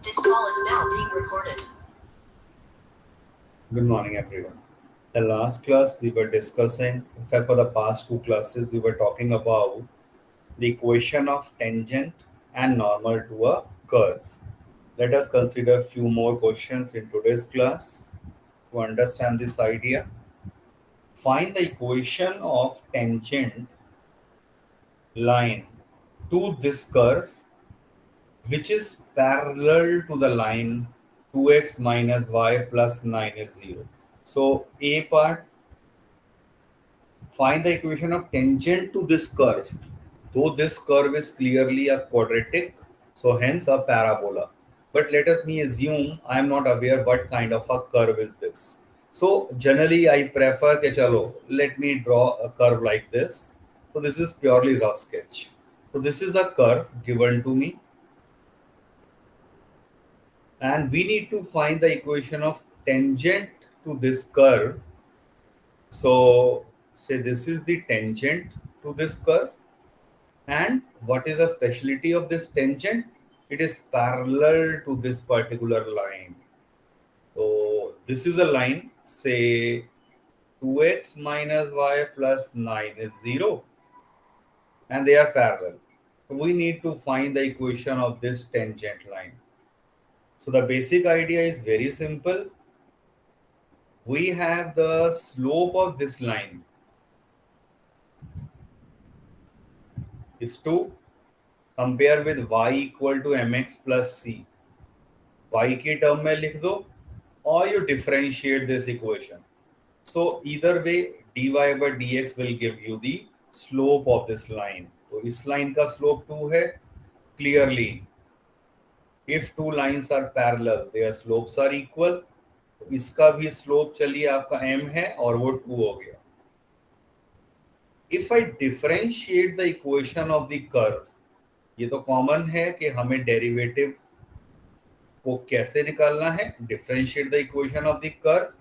This call is now being recorded. Good morning, everyone. The last class we were discussing, in fact, for the past two classes, we were talking about the equation of tangent and normal to a curve. Let us consider a few more questions in today's class to understand this idea. Find the equation of tangent line to this curve which is parallel to the line 2x minus y plus 9 is 0. So A part, find the equation of tangent to this curve. Though this curve is clearly a quadratic, so hence a parabola. But let us me assume I am not aware what kind of a curve is this. So generally I prefer ke chalo, let me draw a curve like this. So this is purely rough sketch. So this is a curve given to me and we need to find the equation of tangent to this curve. So say this is the tangent to this curve, and what is the speciality of this tangent? It is parallel to this particular line. So this is a line, say 2x minus y plus 9 is 0, and they are parallel. So we need to find the equation of this tangent line. So the basic idea is very simple. We have the slope of this line is to compare with y equal to mx plus c. Y की term में लिख दो or you differentiate this equation. So either way dy by dx will give you the slope of this line. तो इस line का slope 2 है. Clearly if two lines are parallel their slopes are equal. तो इसका भी slope चलिए आपका m है और वो 2 हो गया. If I differentiate the equation of the curve, ये तो कॉमन है कि हमें डेरिवेटिव को कैसे निकालना है. Differentiate the equation of the curve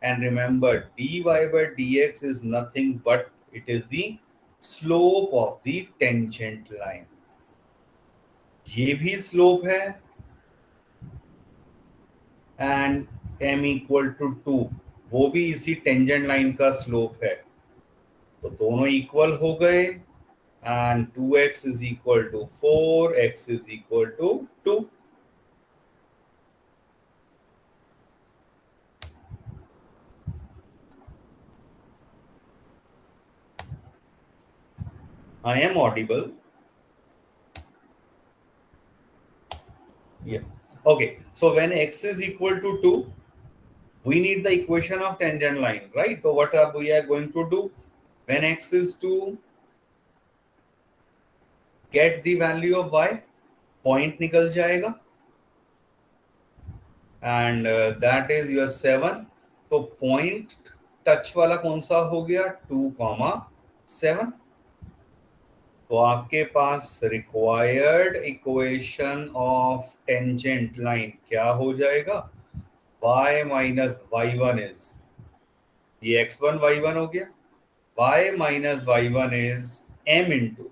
and remember dy by dx is nothing but it is the slope of the tangent line. ये भी स्लोप है एंड m इक्वल टू 2 वो भी इसी टेंजेंट लाइन का स्लोप है. तो दोनों इक्वल हो गए and 2x is equal to 4, x is equal to 2. I am audible. Yeah. Okay. So when x is equal to 2, we need the equation of tangent line, right? So what we are going to do when x is 2, get the value of y, point निकल जाएगा and that is your 7. तो point touch वाला कौन सा हो गया 2,7. तो आपके पास required equation of tangent line क्या हो जाएगा y माइनस y1 इज ये x1 y1 हो गया. y minus y1 is m into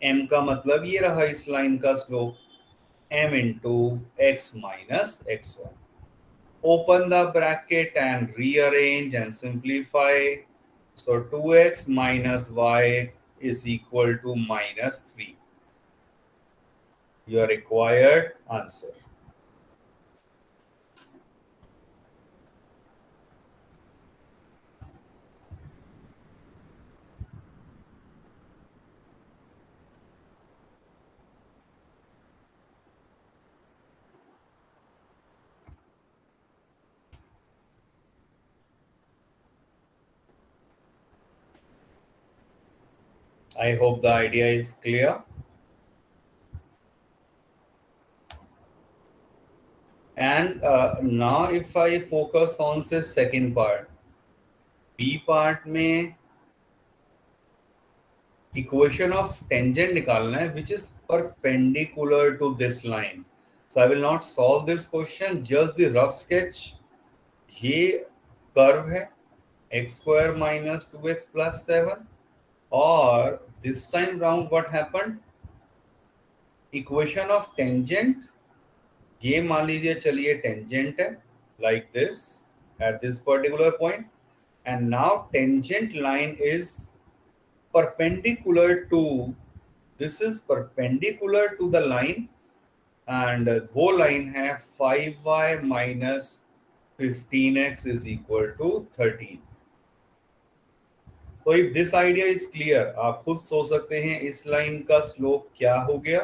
m का मतलब ये रहा इस लाइन का slope m into x minus x1. Open the bracket and rearrange and simplify. So 2x minus y is equal to minus 3. Your required answer. I hope the idea is clear. And now if I focus on say second part, B part में equation of tangent निकालना है which is perpendicular to this line. So I will not solve this question, just the rough sketch. ये curve है x square minus 2x plus 7 or this time round what happened, equation of tangent ये मान लीजिए चलिए tangent है, like this at this particular point, and now tangent line is perpendicular to, this is perpendicular to the line, and वो line है 5y minus 15x is equal to 13. तो if this idea is clear, आप खुद सोच सकते हैं इस line का स्लोप क्या हो गया.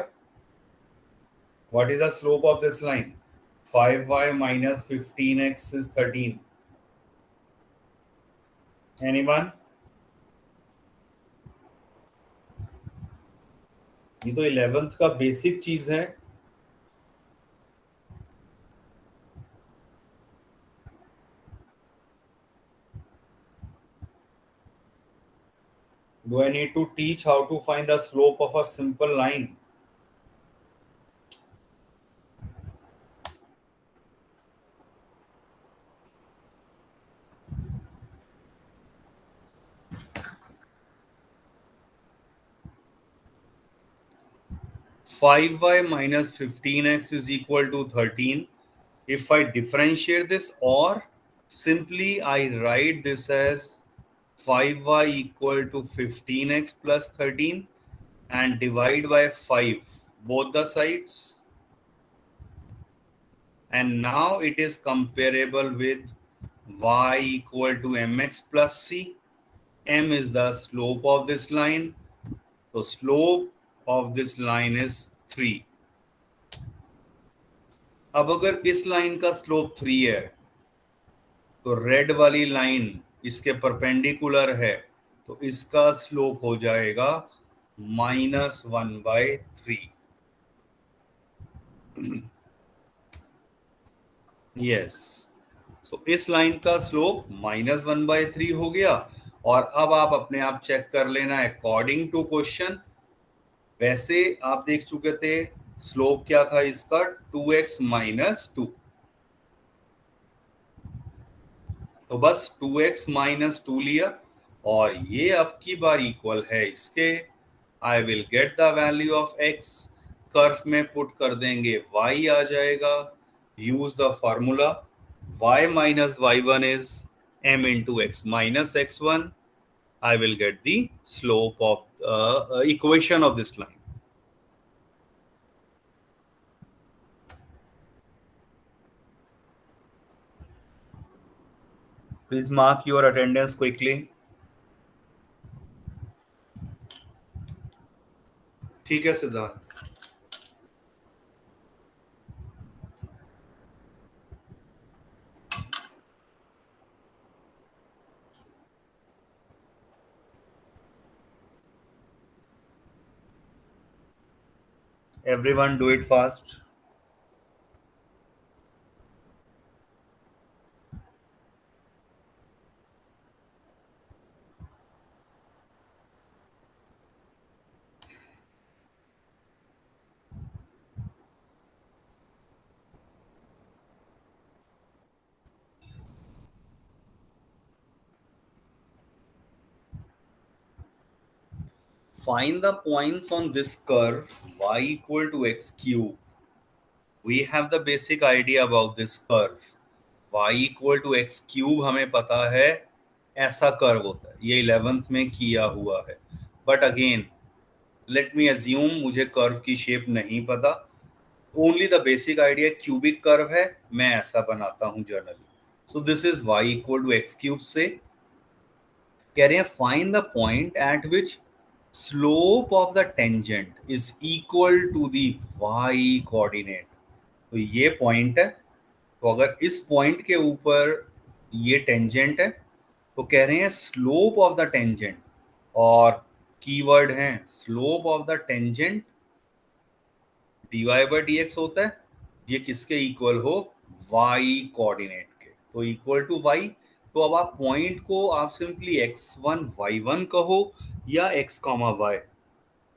What is the slope of this line? 5y minus 15x is 13. Anyone? ये तो 11th का बेसिक चीज है. Do I need to teach how to find the slope of a simple line? 5y minus 15x is equal to 13. If I differentiate this, or simply I write this as 5y equal to 15x plus 13 and divide by 5 both the sides, and now it is comparable with y equal to mx plus c. M is the slope of this line, so slope of this line is 3. अब अगर इस line का slope 3 है तो red वाली line इसके perpendicular है, तो इसका स्लोप हो जाएगा -1/3. यस, सो इस लाइन का स्लोप -1/3 हो गया. और अब आप अपने आप चेक कर लेना अकॉर्डिंग टू क्वेश्चन. वैसे आप देख चुके थे स्लोप क्या था इसका, 2x minus 2. तो बस 2x minus 2 लिया और ये अब की बार इक्वल है इसके. I will get the value of x, curve में पुट कर देंगे y आ जाएगा. Use the formula y minus y1 is m into x minus x1. I will get the slope of equation of this line. Please mark your attendance quickly. ठीक है Siddharth. Everyone do it fast. Find the points on this curve y equal to x cube. We have the basic idea about this curve. y equal to x cube हमें पता है ऐसा curve होता है, ये 11th में किया हुआ है. But again let me assume मुझे कर्व की शेप नहीं पता, only the basic idea cubic curve है, मैं ऐसा बनाता हूं generally. So this is y equal to x cube. से कह रहे हैं find the point at which slope of the tangent is equal to the y coordinate. तो ये पॉइंट है, तो अगर इस पॉइंट के ऊपर ये टेंजेंट है तो कह रहे हैं स्लोप ऑफ द टेंजेंट, और कीवर्ड है slope of the tangent dy/dx होता है. ये किसके इक्वल हो? y कोऑर्डिनेट के, तो इक्वल टू y. तो अब आप पॉइंट को आप सिंपली x1 y1 कहो या x, y.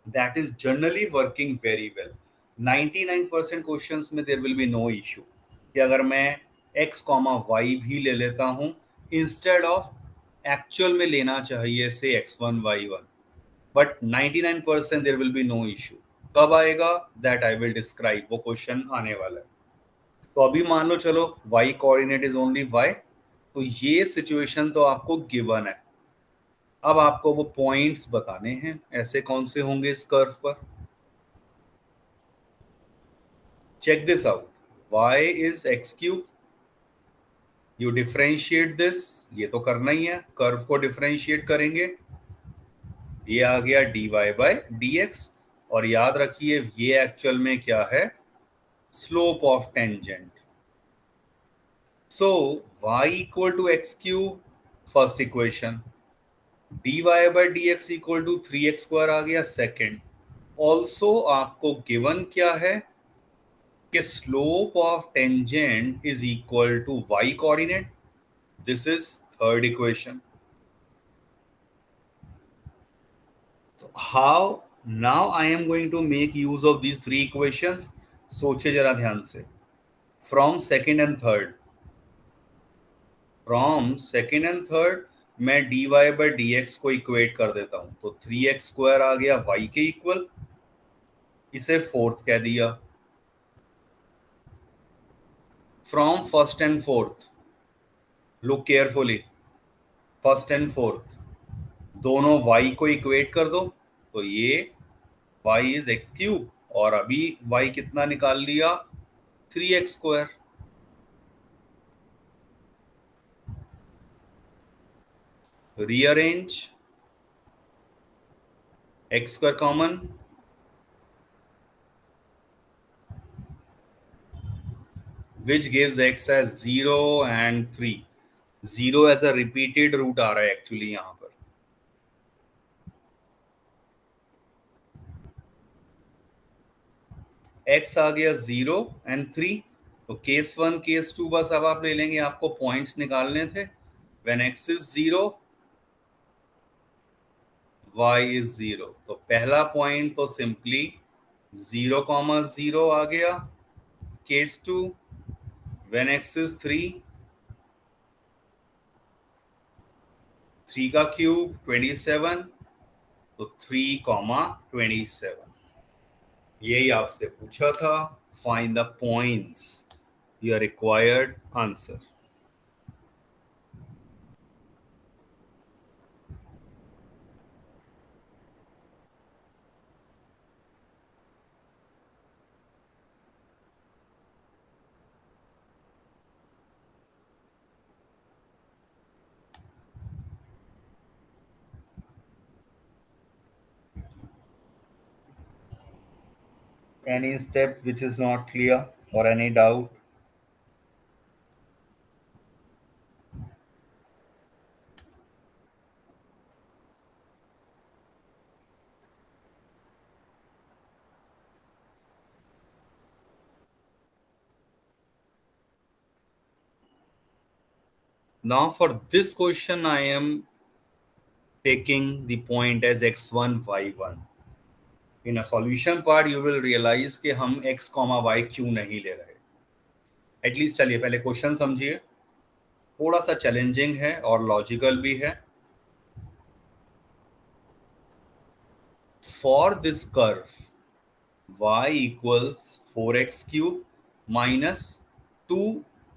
That is generally working very well. 99% questions में there will be no issue कि अगर मैं x, y भी ले लेता हूं इंस्टेड ऑफ एक्चुअल में लेना चाहिए से x1 y1. But 99% there will be no issue. कब आएगा दैट आई विल डिस्क्राइब, वो क्वेश्चन आने वाला है. तो अभी मान लो चलो y coordinate is only y, तो ये सिचुएशन तो आपको गिवन है। अब आपको वो पॉइंट्स बताने हैं, ऐसे कौन से होंगे इस कर्व पर। Check this out, y is x cube, you differentiate this, ये तो करना ही है, कर्व को डिफरेंशिएट करेंगे, ये आ गया dy बाई डी एक्स, और याद रखिए ये एक्चुअल में क्या है, slope of tangent. So y equal to x cube, first equation, dy by d x equal to 3x square आ गया सेकेंड। ऑल्सो आपको गिवन क्या है कि slope of tangent is equal to y coordinate, this is third equation. How now I am going to make use of these three equations, सोचे जरा ध्यान से। From second and third, from second and third मैं dy by d x को equate कर देता हूं, तो 3x स्क्वायर आ गया y के इक्वल, इसे फोर्थ कह दिया। From first and fourth, look carefully, first and fourth दोनों y को इक्वेट कर दो, तो ये y इज एक्स क्यूब, और अभी y कितना निकाल लिया, 3x square. Rearrange, x square common, which gives x as 0 and 3, 0 as a repeated root आ रहा है एक्चुअली यहां पर। x आ गया 0 एंड 3, तो केस 1 केस 2 बस अब आप ले लेंगे, आपको पॉइंट्स निकालने थे। When x is 0, y is 0, तो पहला पॉइंट तो सिंपली 0,0 आ गया। केस 2, व्हेन x इज 3, 3 का क्यूब 27, तो 3,27। यही आपसे पूछा था, find the points, your required answer. Any step which is not clear or any doubt? Now for this question, I am taking the point as x1, y1. In a solution part, you will realize कि हम x, y क्यों नहीं ले रहे। At least चलिए पहले question समझिए, थोड़ा सा चैलेंजिंग है और लॉजिकल भी है। For this curve y equals 4x cube minus 2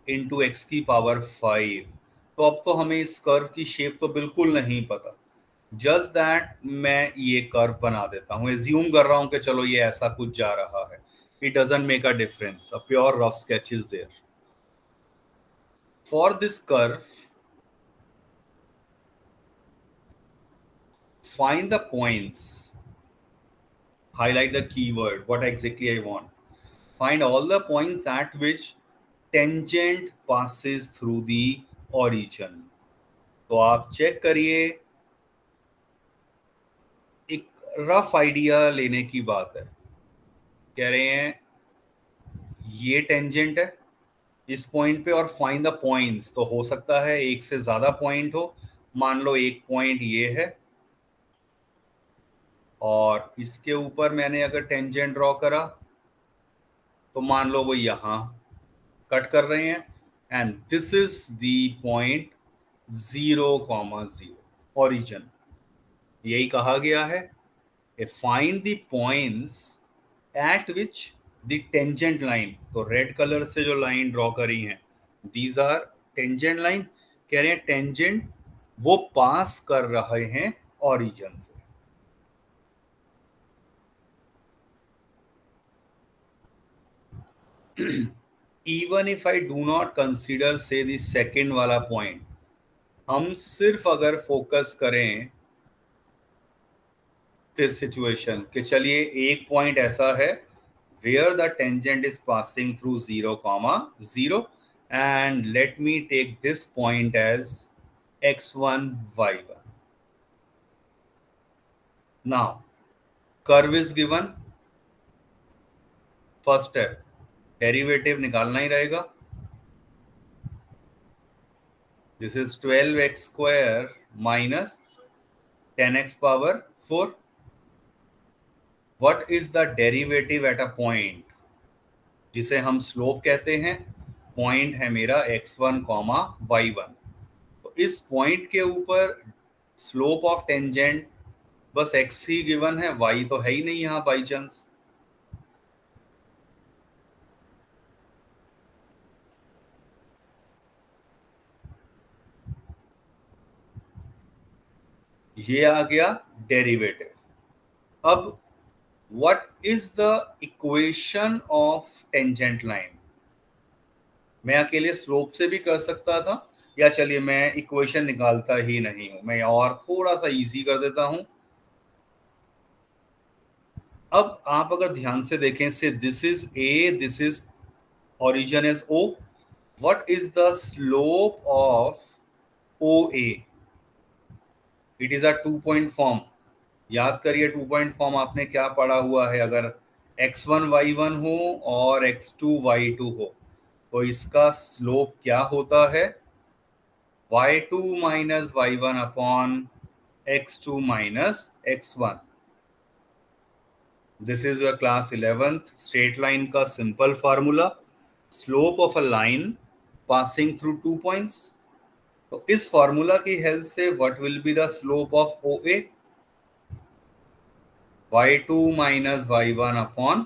into x की पावर 5। तो अब तो हमें इस कर्व की शेप तो बिल्कुल नहीं पता, जस्ट दैट मैं ये कर्व बना देता हूँ, एज्यूम कर रहा हूं कि चलो ये ऐसा कुछ जा रहा है। It doesn't make a difference, a pure rough sketch is there. For this curve find the points, highlight the keyword, what exactly I want. Find all the points at which tangent passes through the origin. तो आप check करिए, एक rough idea लेने की बात है। कह रहे हैं ये टेंजेंट है इस पॉइंट पे, और फाइंड द पॉइंट्स, तो हो सकता है एक से ज्यादा पॉइंट हो। मान लो एक पॉइंट ये है, और इसके ऊपर मैंने अगर टेंजेंट ड्रॉ करा, तो मान लो वो यहां कट कर रहे हैं, and this is the point 0,0 origin. यही कहा गया है, find the points at which the tangent line, तो रेड कलर से जो लाइन ड्रॉ करी है दीज आर टेंजेंट लाइन। कह रहे हैं टेंजेंट वो पास कर रहे हैं ओरिजिन से। Even if I do not consider से द सेकेंड वाला पॉइंट, हम सिर्फ अगर फोकस करें दिस सिचुएशन कि चलिए एक पॉइंट ऐसा है where the tangent is passing through 0 comma 0, and let me take this point as x1 y1. Now curve is given, first step derivative निकालना ही रहेगा। This is 12x square minus 10x power 4। What is the derivative at a point जिसे हम slope कहते हैं? Point है मेरा x1 comma y1। तो इस पॉइंट के ऊपर स्लोप ऑफ टेंजेंट बस x ही गिवन है, y तो है ही नहीं यहां बाई चांस। ये आ गया डेरिवेटिव। अब what is the equation of tangent line? मैं अकेले स्लोप से भी कर सकता था, या चलिए मैं इक्वेशन निकालता ही नहीं हूं, मैं और थोड़ा सा इजी कर देता हूं। अब आप अगर ध्यान से देखें से this is a, this is origin is O. What is the slope of OA? It is a 2-point form. याद करिए 2-point form आपने क्या पढ़ा हुआ है? अगर x1 y1 हो और x2 y2 हो तो इसका स्लोप क्या होता है? y2 minus y1 upon x2 minus x1। This is your class 11th straight line का simple formula. Slope of a line passing through 2 points. तो इस फॉर्मूला की हेल्प से what will be the slope of OA? y2 minus y1 upon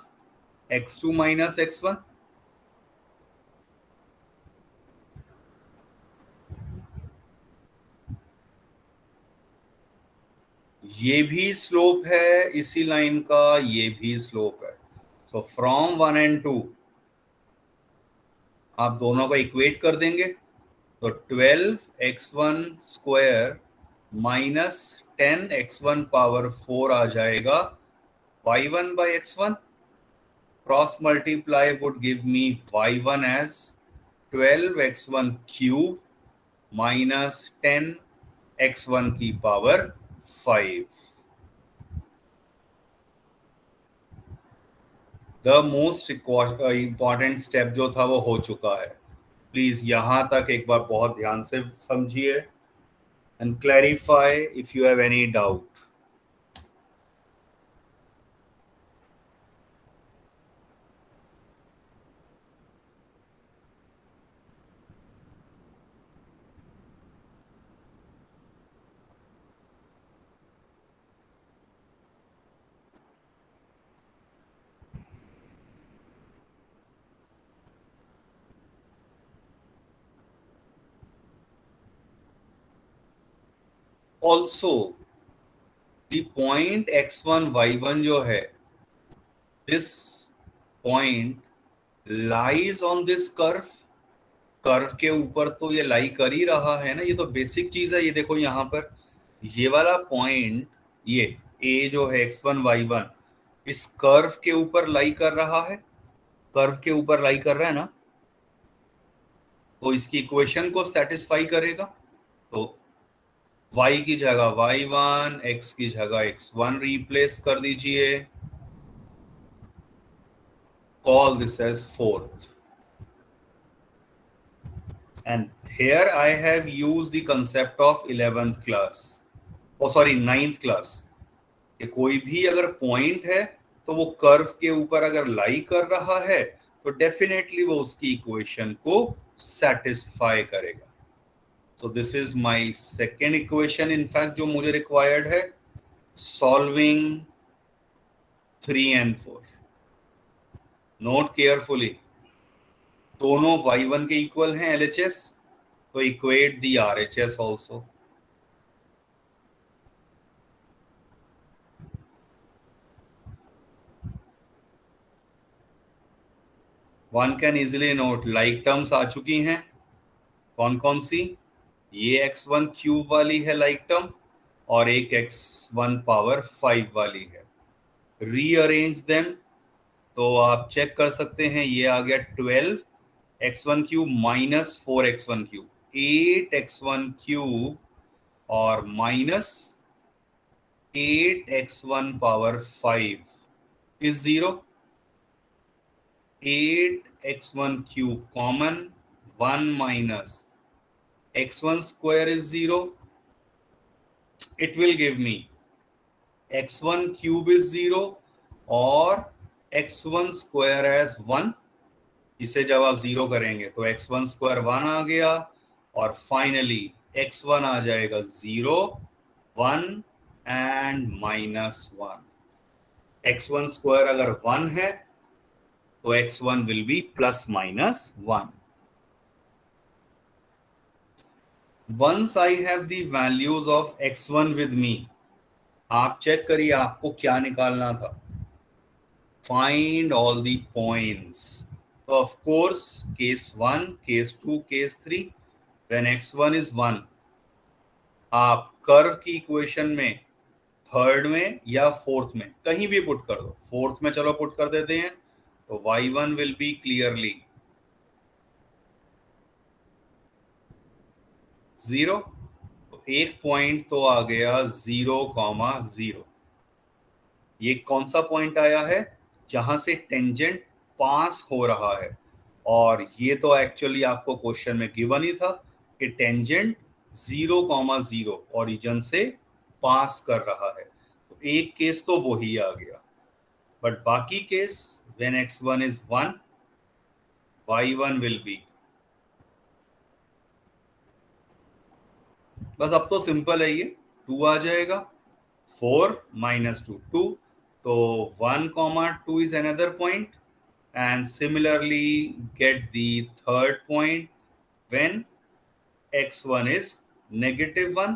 x2 minus x1। ये भी slope है इसी line का, ये भी स्लोप है। सो फ्रॉम 1 and 2 आप दोनों को इक्वेट कर देंगे तो 12x1 square minus 10x1 power 4 आ जाएगा y1 by x1। Cross multiply would give me y1 as 12x1 cube minus 10x1 की power 5। The most important step जो था वो हो चुका है। प्लीज यहां तक एक बार बहुत ध्यान से समझिए and clarify if you have any doubt. Also the point x1 y1 जो है, this point lies on this curve. Curve के ऊपर तो ये लाई कर ही रहा है ना, ये तो बेसिक चीज है। ये देखो यहाँ पर ये वाला पॉइंट, ये a जो है x1 y1 इस कर्व के ऊपर लाई कर रहा है, कर्व के ऊपर लाई कर रहा है ना, तो इसकी इक्वेशन को सेटिस्फाई करेगा। तो y की जगह y1, x की जगह x1 रिप्लेस कर दीजिए। Call this as fourth. And here I have used the concept of 11th class, oh sorry 9th class, कि कोई भी अगर पॉइंट है तो वो कर्व के ऊपर अगर लाई कर रहा है तो डेफिनेटली वो उसकी इक्वेशन को सेटिस्फाई करेगा। सो this is my second equation in fact जो मुझे रिक्वायर्ड है सॉल्विंग 3 and 4। नोट केयरफुली, दोनों y1 के इक्वल हैं LHS, तो equate the RHS also. One can easily note like terms आ चुकी हैं. कौन कौन सी? ये x1 क्यूब वाली है लाइक टर्म, और एक x1 पावर 5 वाली है. रीअरेंज देम, तो आप चेक कर सकते हैं. ये आ गया 12 x1 cube minus 4 x1 cube, 8 x1 cube और minus 8 x1 power 5 is 0. 8 x1 cube common, 1 minus x1 square is 0. It will give me x1 cube is 0 और x1 square as 1. इसे जब आप 0 करेंगे तो x1 square 1 आ गया, और फाइनली x1 आ जाएगा 0, 1 एंड माइनस 1. x1 square अगर 1 है तो x1 will be plus minus 1. Once I have the values of x1 with me, आप चेक करिए आपको क्या निकालना था. Find all the points. तो of course case 1, case 2, case 3, when x1 is 1, आप कर्व की इक्वेशन में थर्ड में या फोर्थ में कहीं भी पुट कर दो. फोर्थ में चलो पुट कर देते हैं, तो y1 विल बी क्लियरली 0. तो एक पॉइंट तो आ गया 0,0. ये कौन सा पॉइंट आया है? जहां से टेंजेंट पास हो रहा है, और ये तो एक्चुअली आपको क्वेश्चन में गिवन ही था कि टेंजेंट 0,0 ओरिजिन से पास कर रहा है. तो एक केस तो वही आ गया, बट बाकी case when x1 is 1, y1 will be, बस अब तो सिंपल है. ये 2 आ जाएगा, 4 minus 2, 2. तो 1,2 is another point, and similarly get the third point when x1 is -1.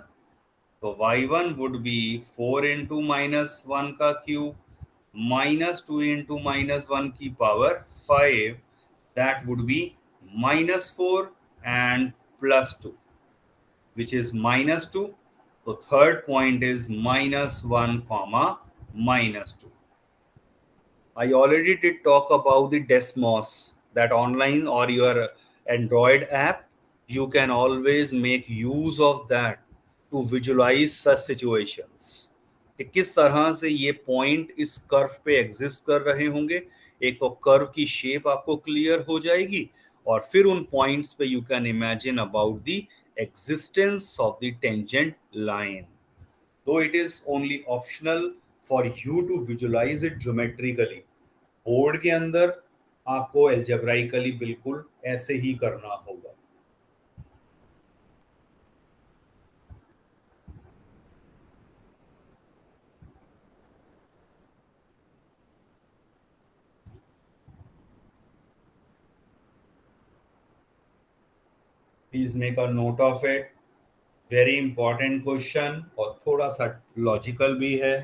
तो y1 would be 4 into minus 1 का क्यूब minus 2 into minus 1 की power 5, that would be -4 and +2, which is -2. So third point is -1, -2. I already did talk about the Desmos, that online or your Android app, you can always make use of that to visualize such situations. कि किस तरह से ये point इस curve पे exist कर रहे होंगे. एक तो कर्व की शेप आपको क्लियर हो जाएगी, और फिर उन पॉइंट्स पे you can imagine about the existence of the tangent line. Though it is only optional for you to visualize it geometrically, board के अंदर आपको एल्जेब्राइकली बिल्कुल ऐसे ही करना होगा. Please make a note of it. Very important question, और थोड़ा सा लॉजिकल भी है.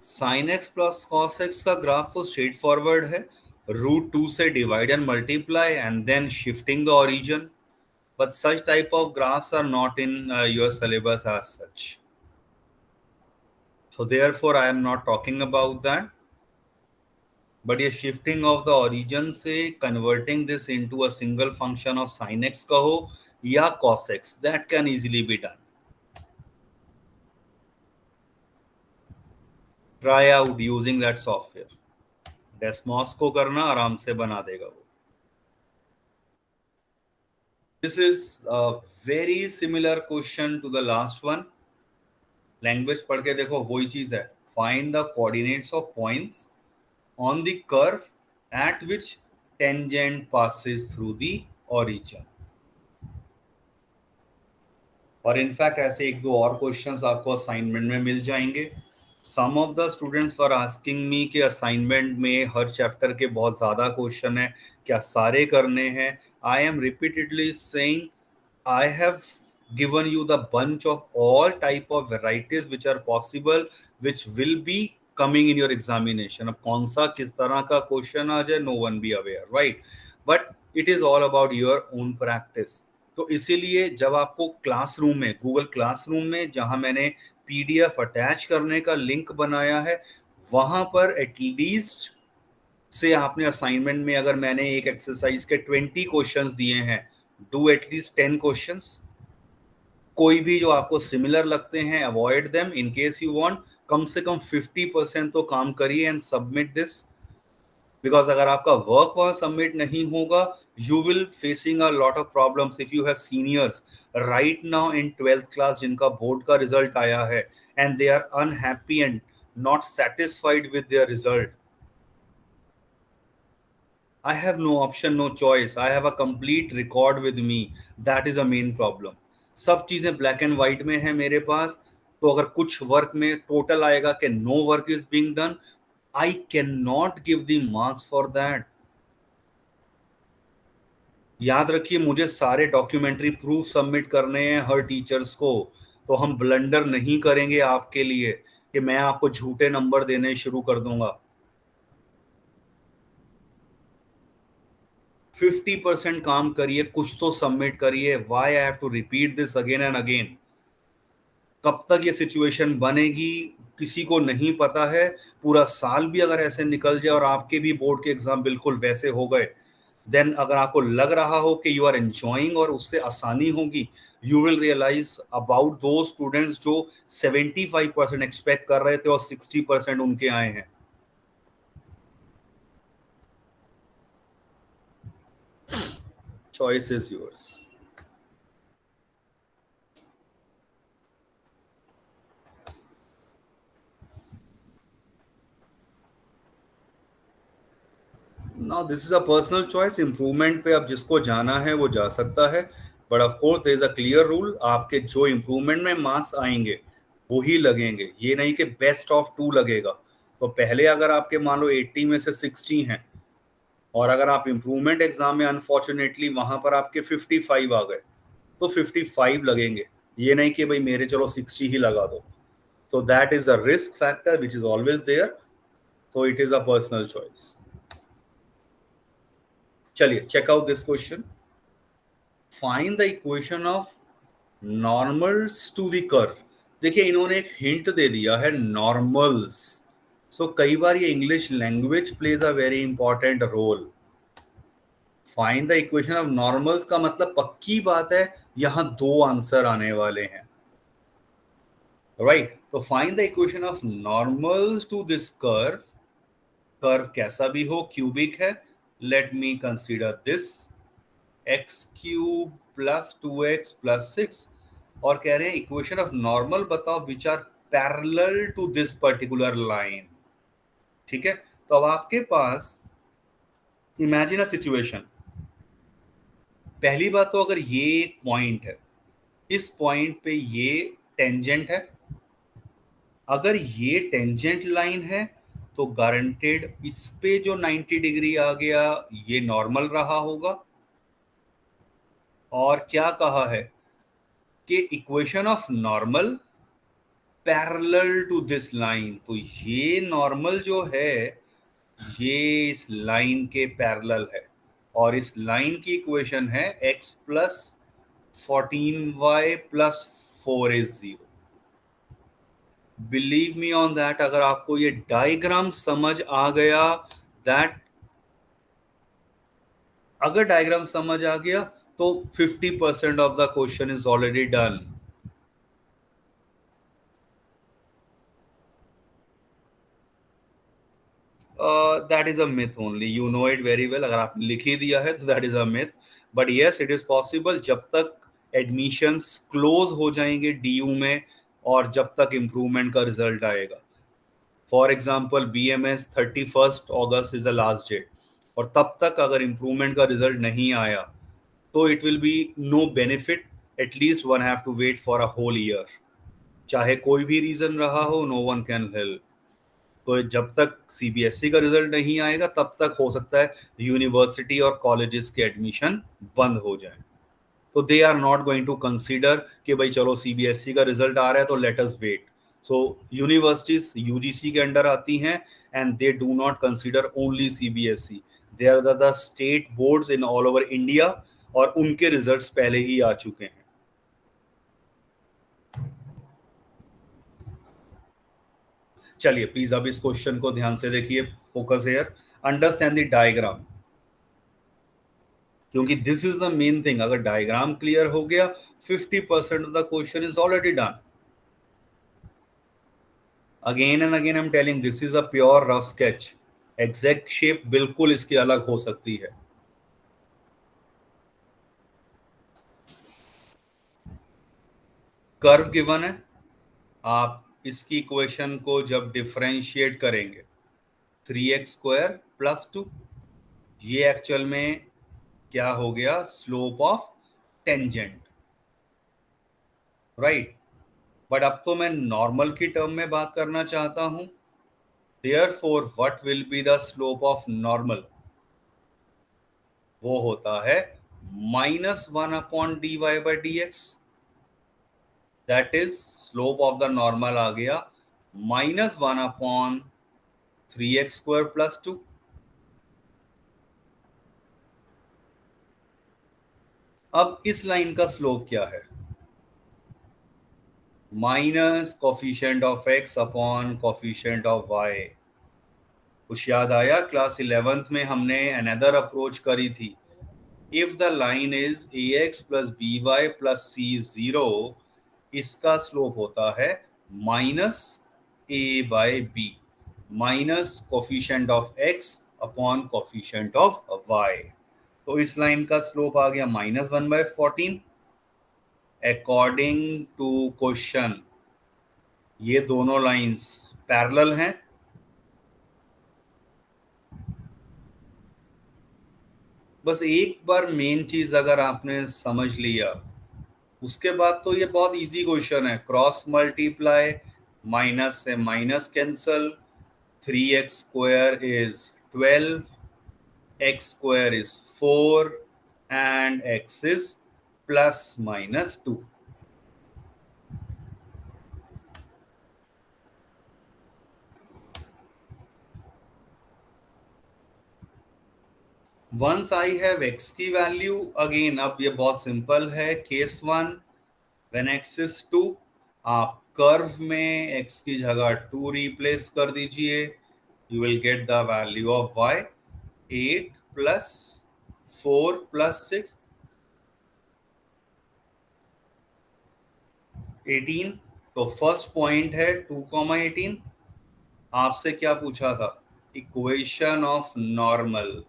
Sine x plus cos x का ग्राफ तो स्ट्रेट फॉरवर्ड है. √2 से divide and multiply and then shifting the origin. But such type of graphs are not in your syllabus as such. So therefore I am not talking about that. But ये shifting of the origin से converting this into a single function of sin x कहो या cos x, that can easily be done. Try out using that software. Desmos को करना, आराम से बना देगा वो। This is a very similar question to the last one. Language पढ़ के देखो, वही चीज है। Find the coordinates of points on the curve at which tangent passes through the origin. और इनफैक्ट ऐसे एक दो और क्वेश्चंस आपको असाइनमेंट में मिल जाएंगे। Some of the students were asking me कि असाइनमेंट में हर चैप्टर के बहुत ज़्यादा क्वेश्चन है, क्या सारे करने हैं? I am repeatedly saying I have given you the bunch of all type of varieties which are possible, which will be coming in your examination. अब कौन सा किस तरह का क्वेश्चन आ जाए, no one be aware, right? But it is all about your own practice. तो इसीलिए जब आपको क्लासरूम में, गूगल क्लासरूम में जहां मैंने पीडीएफ अटैच करने का लिंक बनाया है, वहां पर एटलीस्ट से आपने असाइनमेंट में, अगर मैंने एक एक्सरसाइज के 20 क्वेश्चंस दिए हैं, डू एटलीस्ट 10 क्वेश्चंस। कोई भी जो आपको सिमिलर लगते हैं avoid them. In case you want, कम से कम 50% तो काम करिए एंड सबमिट दिस। बिकॉज अगर आपका वर्क वहां सबमिट नहीं होगा, you will facing a lot of problems. If you have seniors right now in 12th class जिनका बोर्ड का रिजल्ट आया है and they are unhappy and not satisfied with their result, I have no option, no choice. I have a complete record with me. That is a main problem. सब चीजें black and white में है मेरे पास। तो अगर कुछ work में total आएगा कि no work is being done, I can not give the marks for that. याद रखिए, मुझे सारे डॉक्यूमेंट्री प्रूफ सबमिट करने हैं हर टीचर्स को। तो हम ब्लंडर नहीं करेंगे आपके लिए कि मैं आपको झूठे नंबर देने शुरू कर दूंगा। 50% काम करिए, कुछ तो सबमिट करिए। Why I have to repeat this again and again? कब तक ये सिचुएशन बनेगी किसी को नहीं पता है। पूरा साल भी अगर ऐसे निकल जाए और आपके भी बोर्ड के एग्जाम बिल्कुल वैसे हो गए, देन अगर आपको लग रहा हो कि यू आर एंजॉइंग और उससे आसानी होगी, यू विल रियलाइज अबाउट दो स्टूडेंट्स जो 75% एक्सपेक्ट कर रहे थे और 60% उनके आए हैं। Choice is yours. Now this is a personal choice. Improvement पे अब जिसको जाना है वो जा सकता है, but of course there is a clear rule. आपके जो इंप्रूवमेंट में मार्क्स आएंगे वही लगेंगे। ये नहीं कि बेस्ट ऑफ 2 लगेगा। तो पहले अगर आपके मान लो 80 में से 60 हैं, और अगर आप इंप्रूवमेंट एग्जाम में अनफॉर्चुनेटली वहां पर आपके 55 आ गए, तो 55 लगेंगे। ये नहीं कि भाई मेरे चलो 60 ही लगा दो। So that is a risk factor which is always there. So it is a personal choice. चलिए, check out this question. Find the equation of normals to the curve. देखिए, इन्होंने एक हिंट दे दिया है, नॉर्मल्स। सो कई बार ये English language plays a very important role. Find the equation of normals का मतलब पक्की बात है यहां दो आंसर आने वाले हैं, राइट? तो find the equation of normals to this curve. Curve कैसा भी हो, क्यूबिक है। Let me consider this x cube plus 2x+6, और कह रहे हैं इक्वेशन ऑफ नॉर्मल बताओ which are parallel to this particular line. ठीक है, तो अब आपके पास इमेजिन अ सिचुएशन। पहली बात तो, अगर ये एक पॉइंट है, इस पॉइंट पे ये टेंजेंट है। अगर ये टेंजेंट लाइन है तो गारंटेड इस पे जो 90 डिग्री आ गया ये नॉर्मल रहा होगा। और क्या कहा है कि equation of normal parallel to this line. तो ये नॉर्मल जो है ये इस लाइन के पैरेलल है, और इस लाइन की इक्वेशन है x+14y+4 is 0। Believe me on that. अगर आपको ये डायग्राम समझ आ गया, दैट अगर डायग्राम समझ आ गया तो 50% of the question is already done. That is a myth only, you know it very well. अगर आपने लिख ही दिया है तो that is a myth, but yes it is possible जब तक एडमिशंस क्लोज हो जाएंगे डीयू में और जब तक इम्प्रूवमेंट का रिजल्ट आएगा। फॉर एग्जाम्पल BMS 31 अगस्त इज द लास्ट डेट, और तब तक अगर इम्प्रूवमेंट का रिजल्ट नहीं आया तो it will be no benefit, at least one have to wait for a whole year. चाहे कोई भी रीजन रहा हो, नो वन कैन हेल्प। तो जब तक CBSE का रिजल्ट नहीं आएगा तब तक हो सकता है यूनिवर्सिटी और कॉलेजेस के एडमिशन बंद हो जाए। तो they are not going to consider कि भाई चलो CBSE का रिजल्ट आ रहा है तो let us wait. So universities UGC के अंडर आती हैं and they do not consider only CBSE, they are the state boards in all over India, और उनके रिजल्ट्स पहले ही आ चुके हैं। चलिए प्लीज अब इस क्वेश्चन को ध्यान से देखिए, focus here, understand the diagram, क्योंकि this is the main thing. अगर डायग्राम क्लियर हो गया 50% of the question is already done. Again and again I am telling this is a pure rough sketch, exact shape बिल्कुल इसकी अलग हो सकती है। कर्व गिवन है, आप इसकी इक्वेशन को जब डिफरेंशिएट करेंगे 3x² + 2, ये एक्चुअल में क्या हो गया, slope of tangent, right. But अब तो मैं नॉर्मल की टर्म में बात करना चाहता हूं, therefore what will be the slope of normal, वो होता है -1/dy/dx, that is slope of the normal आ गया -1/3x² + 2। अब इस लाइन का स्लोप क्या है, minus coefficient of x upon coefficient of y। कुछ याद आया, क्लास 11th में हमने अनदर अप्रोच करी थी, if the line is ax + by + c0, इसका स्लोप होता है -a/b, minus coefficient of x upon coefficient of y। तो इस लाइन का स्लोप आ गया -1/14। अकॉर्डिंग टू क्वेश्चन ये दोनों लाइंस पैरेलल हैं, बस एक बार मेन चीज अगर आपने समझ लिया उसके बाद तो ये बहुत इजी क्वेश्चन है। क्रॉस मल्टीप्लाई, माइनस से minus cancel, 3x² is 12, x² is 4 and x is +-2। Once I have x की वैल्यू, अगेन अब ये बहुत सिंपल है, केस 1 व्हेन x इज 2, आप कर्व में x की जगह 2 रिप्लेस कर दीजिए, you will get the value of y, 8 + 4 + 6, 18। तो फर्स्ट पॉइंट है 2,18। आपसे क्या पूछा था, equation of normal.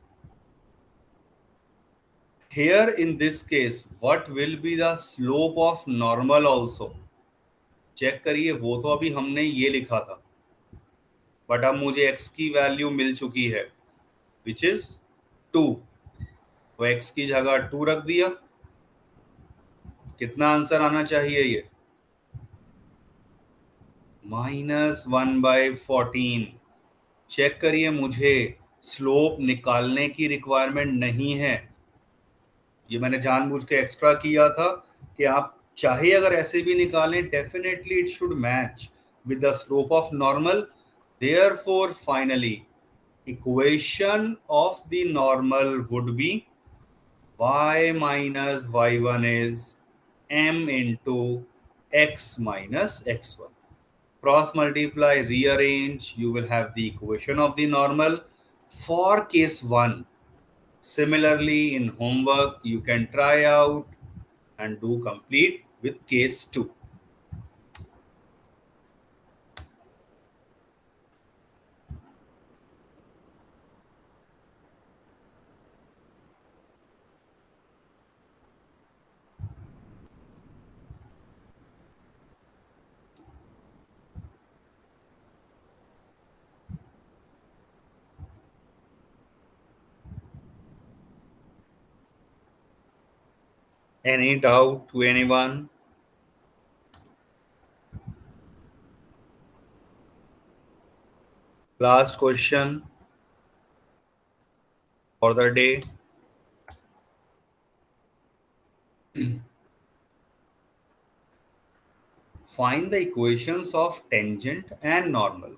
Here in this case, what will be the slope of normal also? Check करिए, वो तो अभी हमने ये लिखा था, बट अब मुझे x की वैल्यू मिल चुकी है विच इज 2, तो x की जगह 2 रख दिया। कितना आंसर आना चाहिए ये, -1/14। चेक करिए, मुझे स्लोप निकालने की रिक्वायरमेंट नहीं है, ये मैंने जानबूझ के एक्स्ट्रा किया था कि आप चाहे अगर ऐसे भी निकालें, definitely it should match with the slope of normal. Therefore finally equation of the normal would be y minus y1 is m into x minus x1. Cross multiply, rearrange, you will have the equation of the normal for case 1. Similarly, in homework, you can try out and do complete with case 2. Any doubt to anyone? Last question for the day. Find the equations of tangent and normal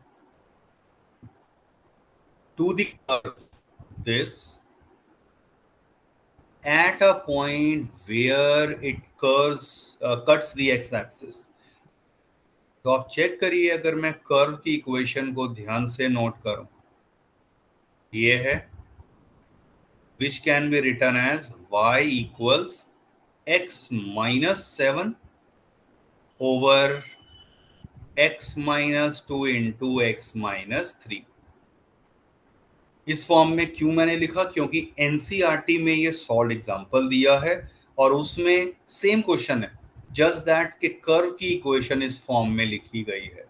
to the curve this at a point where it cuts the x-axis. तो आप check करिए, अगर मैं curve की equation को ध्यान से note करूं, ये है which can be written as y equals x minus 7 over x minus 2 into x minus 3. इस फॉर्म में क्यों मैंने लिखा? क्योंकि एनसीईआरटी में ये सॉल्व एग्जांपल दिया है और उसमें सेम क्वेश्चन है, जस्ट दैट के कर्व की इक्वेशन इस फॉर्म में लिखी गई है.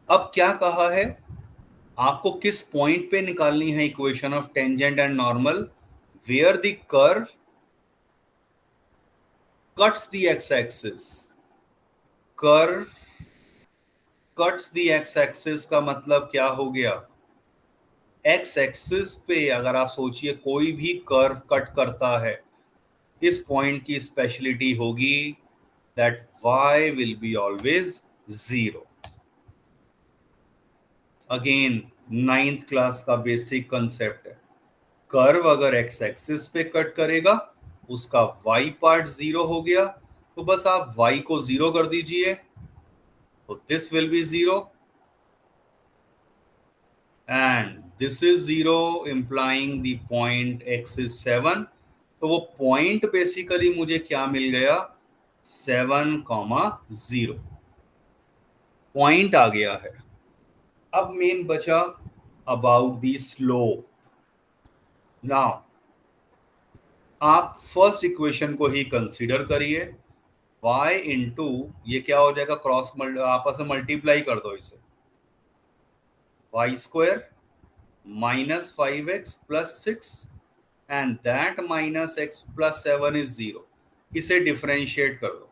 अब क्या कहा है, आपको किस पॉइंट पे निकालनी है equation of tangent and normal? Where the curve cuts the x axis. Curve cuts the x axis का मतलब क्या हो गया? एक्स एक्सिस पे अगर आप सोचिए कोई भी कर्व कट करता है, इस पॉइंट की स्पेशलिटी होगी that y will be always 0. Again 9th class का बेसिक कंसेप्ट है, कर्व अगर एक्स एक्सिस पे कट करेगा उसका y पार्ट 0 हो गया, तो बस आप y को 0 कर दीजिए, तो this will be 0 and this is 0 implying the point x is 7. तो वो पॉइंट बेसिकली मुझे क्या मिल गया? 7,0 पॉइंट आ गया है. अब मेन बचा अबाउट दी स्लोप. नाउ आप फर्स्ट इक्वेशन को ही कंसीडर करिए, y इंटू ये क्या हो जाएगा, क्रॉस आपस में मल्टीप्लाई कर दो इसे, y square minus 5x plus 6 and that minus x plus 7 is 0. इसे डिफरेंशिएट कर दो.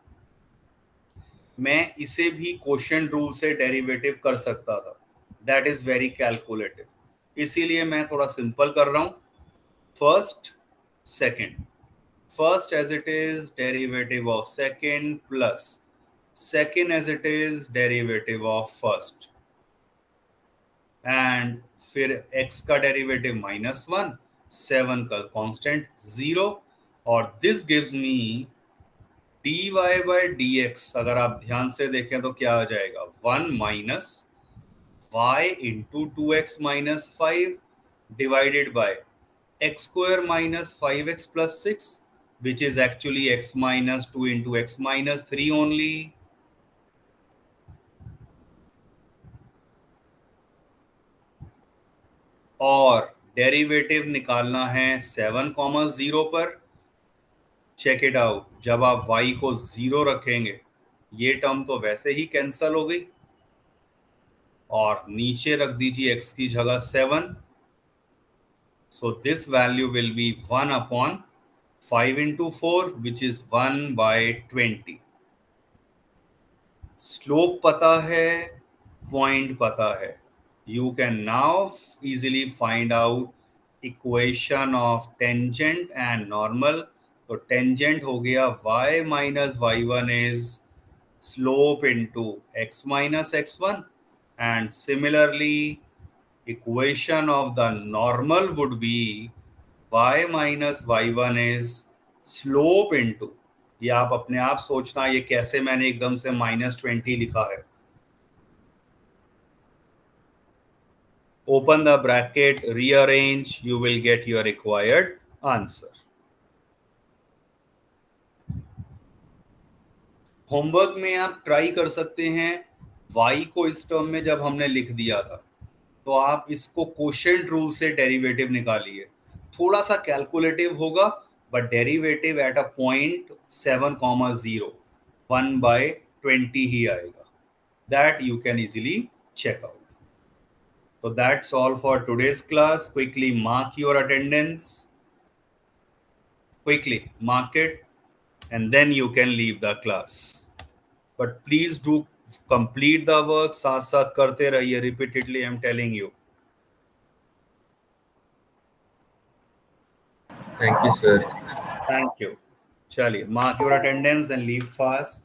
मैं इसे भी क्वोशिएंट रूल से डेरिवेटिव कर सकता था, दैट इज वेरी कैलकुलेटिव, इसीलिए मैं थोड़ा सिंपल कर रहा हूं. First second, first as it is derivative of second plus second as it is derivative of first, and फिर x का डेरिवेटिव -1, 7 का कांस्टेंट 0, और this gives me dy by dx. अगर आप ध्यान से देखें तो क्या आ जाएगा, 1 minus y into 2x minus 5 divided by x square minus 5x plus 6, which is actually x minus 2 into x minus 3 only. और डेरिवेटिव निकालना है 7,0 पर. चेक इट आउट, जब आप y को 0 रखेंगे ये टर्म तो वैसे ही कैंसल हो गई, और नीचे रख दीजिए x की जगह 7. So this value will be 1 upon 5 into 4, which is 1 by 20. Slope पता है, पॉइंट पता है, you can now easily find out equation of tangent and normal. तो tangent हो गया y minus y1 is slope into x minus x1, and similarly equation of the normal would be y minus y1 is slope into, ये आप अपने आप सोचना ये कैसे मैंने एकदम से -20 लिखा है. Open the bracket, rearrange, you will get your required answer. Homework में आप ट्राई कर सकते हैं, y को इस टर्म में जब हमने लिख दिया था तो आप इसको क्वोशिएंट रूल से डेरिवेटिव निकालिए. थोड़ा सा कैलकुलेटिव होगा, but derivative at a point 7,0 1/20 ही आएगा. That you can easily check out. So that's all for today's class. Quickly mark your attendance. Quickly mark it, and then you can leave the class. But please do complete the work. साथ साथ करते रहिए repeatedly. I'm telling you. Thank you, sir. Thank you. Chaliye, mark your attendance and leave fast.